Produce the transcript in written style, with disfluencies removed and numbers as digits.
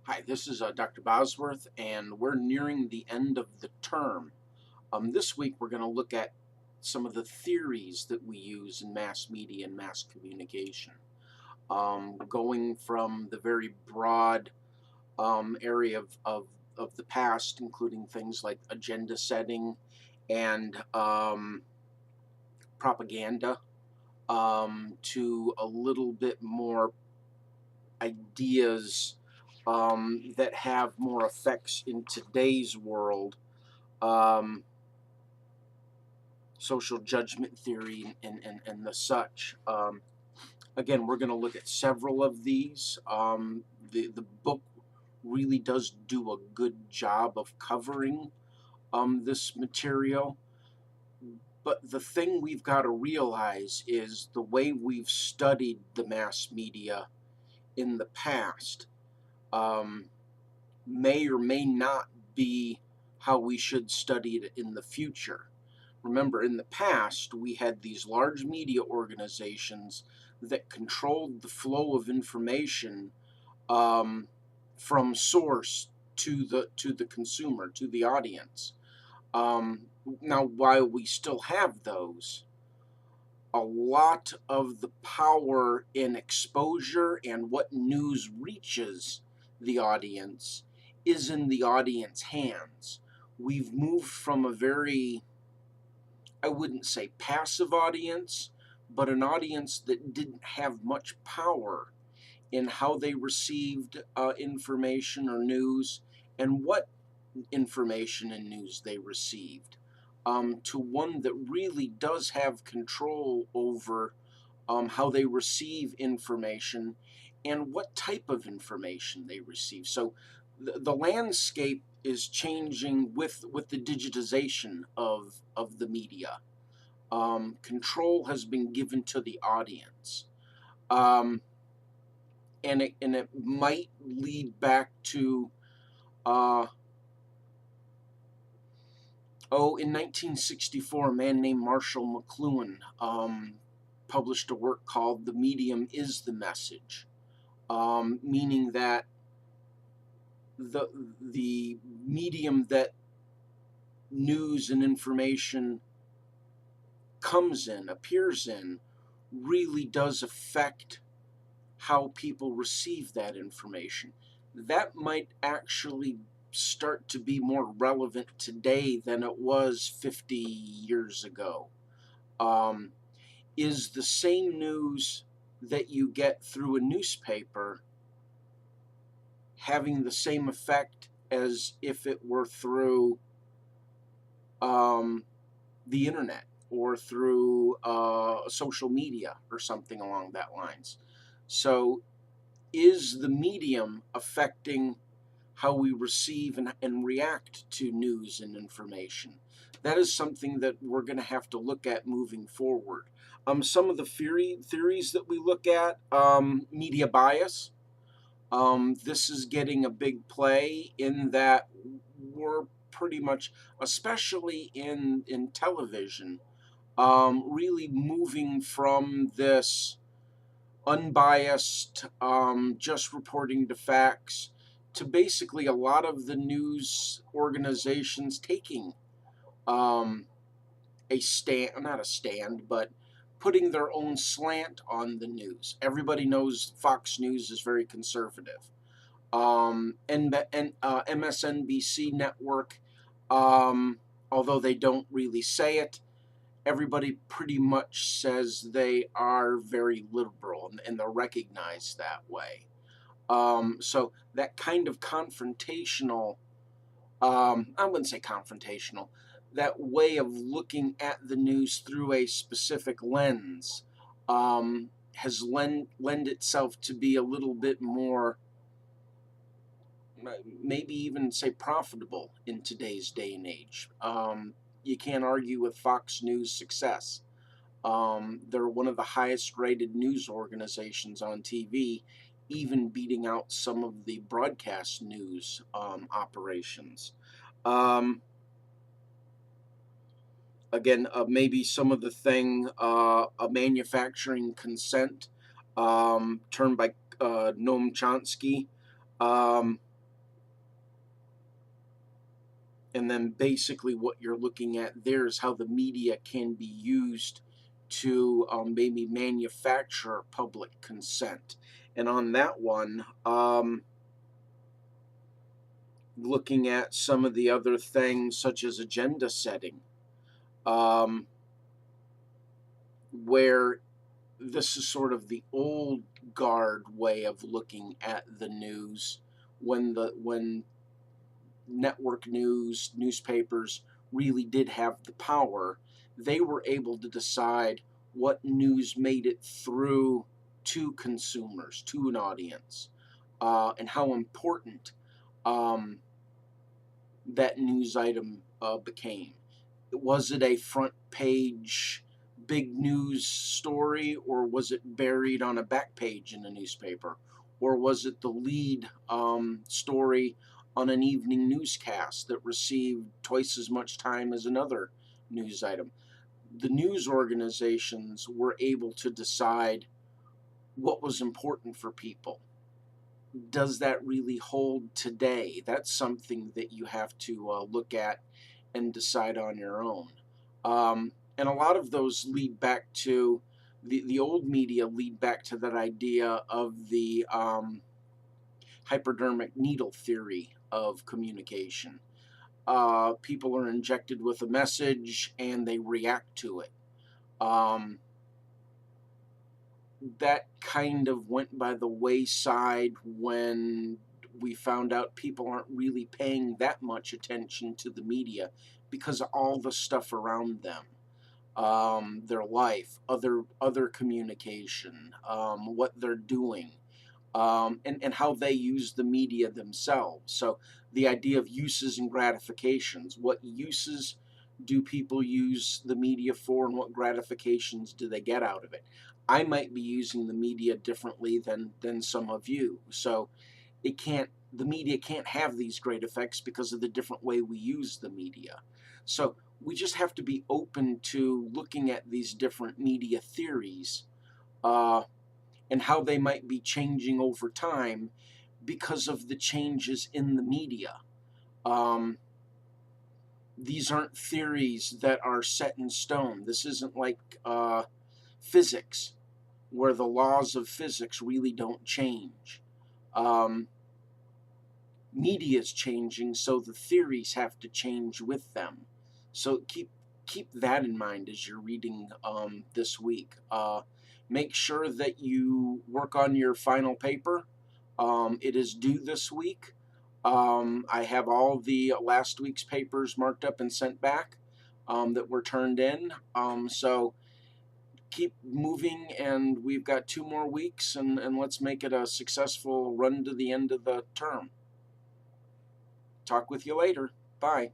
Hi, this is Dr. Bosworth, and we're nearing the end of the term. This week, we're going to look at some of the theories that we use in mass media and mass communication, going from the very broad area of the past, including things like agenda setting and propaganda, to a little bit more ideas that have more effects in today's world, um, social judgment theory and the such. Again, we're going to look at several of these. The book really does do a good job of covering this material. But the thing we've got to realize is the way we've studied the mass media in the past may or may not be how we should study it in the future. Remember, in the past, we had these large media organizations that controlled the flow of information from source to the consumer, to the audience. Now, while we still have those, a lot of the power in exposure and what news reaches the audience is in the audience hands. We've moved from a very, I wouldn't say passive audience, but an audience that didn't have much power in how they received information or news and what information and news they received, to one that really does have control over how they receive information and what type of information they receive. So the landscape is changing with the digitization of the media. Control has been given to the audience. And it might lead back to in 1964, a man named Marshall McLuhan published a work called "The Medium is the Message," meaning that the medium that news and information appears in, really does affect how people receive that information. That might actually start to be more relevant today than it was 50 years ago. Is the same news that you get through a newspaper having the same effect as if it were through the internet or through social media or something along that lines? So is the medium affecting how we receive and react to news and information? That is something that we're going to have to look at moving forward. Some of the theories that we look at, media bias. This is getting a big play in that we're pretty much, especially in television, really moving from this unbiased, just reporting the facts, to basically a lot of the news organizations taking a stand, not a stand, but putting their own slant on the news. Everybody knows Fox News is very conservative. And MSNBC network, although they don't really say it, everybody pretty much says they are very liberal, and they're recognized that way. So that kind of confrontational, I wouldn't say confrontational, that way of looking at the news through a specific lens has lend itself to be a little bit more, maybe even say profitable in today's day and age. You can't argue with Fox News' success. They're one of the highest rated news organizations on TV, even beating out some of the broadcast news operations. Again, maybe some of the thing, a manufacturing consent, termed by Noam Chomsky. And then basically what you're looking at there is how the media can be used to maybe manufacture public consent. And on that one, looking at some of the other things such as agenda setting, um, where this is sort of the old guard way of looking at the news, when network news, newspapers really did have the power. They were able to decide what news made it through to consumers, to an audience, and how important um, that news item became. Was it a front page big news story, or was it buried on a back page in a newspaper, or was it the lead story on an evening newscast that received twice as much time as another news item? The news organizations were able to decide what was important for people. Does that really hold today? That's something that you have to look at and decide on your own. And a lot of those lead back to the old media, lead back to that idea of the hypodermic needle theory of communication. People are injected with a message and they react to it. That kind of went by the wayside when we found out people aren't really paying that much attention to the media because of all the stuff around them, their life, other communication, what they're doing, and how they use the media themselves. So the idea of uses and gratifications. What uses do people use the media for, and what gratifications do they get out of it? I might be using the media differently than some of you. So the media can't have these great effects because of the different way we use the media. So we just have to be open to looking at these different media theories, and how they might be changing over time because of the changes in the media. Um, these aren't theories that are set in stone. This isn't like physics, where the laws of physics really don't change. Um, Media is changing, so the theories have to change with them. So keep that in mind as you're reading this week. Make sure that you work on your final paper. It is due this week. I have all the last week's papers marked up and sent back that were turned in. So keep moving, and we've got 2 more weeks, and let's make it a successful run to the end of the term. Talk with you later. Bye.